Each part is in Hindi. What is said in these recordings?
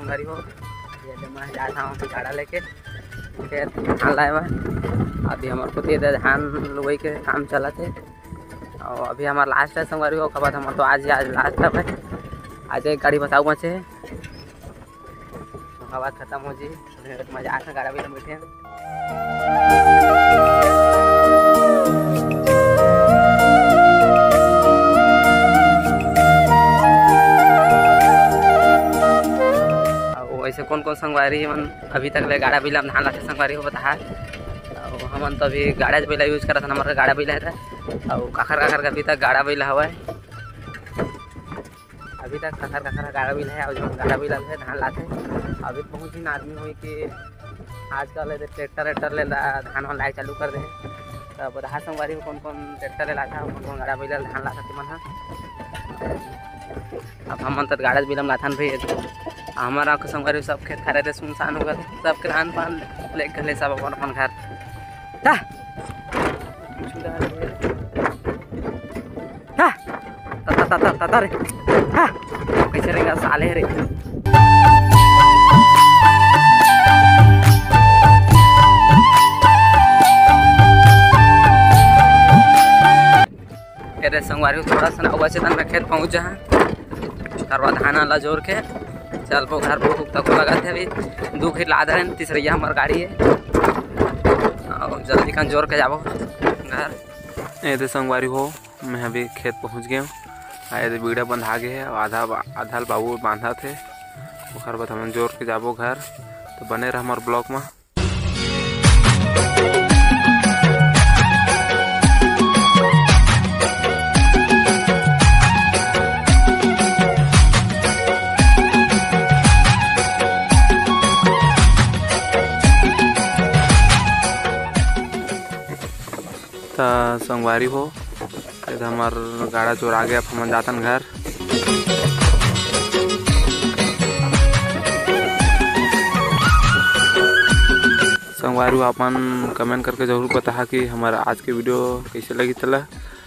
संगवारी हो, ये मैं जाता हूँ गाड़ा लेके खेत धान लाए हुआ। अभी हमारे को तो धान लुवई के काम चला थे और अभी हमारा लास्ट है संगवारी हो। खबर हमारे तो आज लास्ट है भाई, आज एक गाड़ी बताऊ बचे खबर खत्म हो जी। मजा आता गाड़ा भी बैठे हैं। वैसे कौन कौन संगवारी मन अभी तक ले गाड़ा बिला धान लाते संगवारी हो बता। हमन तो अभी गाड़ा बिला यूज करत हन, हमारे गाड़ा बिला है और काखर काखर का अभी तक गाड़ा बिला हुआ है। अभी तक काखर काखर गाड़ा बिला है और जो गाड़ा बिला है धान लाते। अभी बहुत ही आदमी हुई कि आजकल ट्रैक्टर ले धान वान लाई चालू कर दे। तो बता संगवारी हो कौन कौन ट्रैक्टर ले लाता, कौन कौन गाड़ा बिला धान लाता मन। अब हम तो गाड़ा बिलम लाथन भी हमारा संगवारी सब खेत खारे थे सुनसान हो गए, सब के धान पान ले गए सब अपन अपन घर। कैसे रहेगा साले रे। अरे संगवारी थोड़ा सा वैसे तन खेत पहुँच जा करवा धान ला जोर के चल वो घर भूख तक लगा थे। अभी 2 खेत लाद रहे, तीसरिया हमार गाड़ी है और जल्दी कन जोर के जाबो घर। ये संगवारी हो मैं अभी खेत पहुंच गया हूँ। आए बीड़ा बंधा गए है, आधा बाबू बांधा थे ओखर बाद हम जोर के जाबो घर। तो बने रह हमारे ब्लॉक में। संगवारी हो हमार गाड़ा चोर आ गया, हम जातन घर। संगवारी अपन कमेंट करके जरूर बता कि हमारा आज के वीडियो कैसे लगी चला।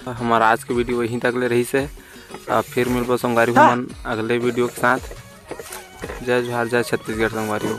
हमारा आज के वीडियो वहीं तक ले रही से फिर मिलबो संगवारी हो मन अगले वीडियो के साथ। जय जोहार, जय छत्तीसगढ़ संगवारी हो।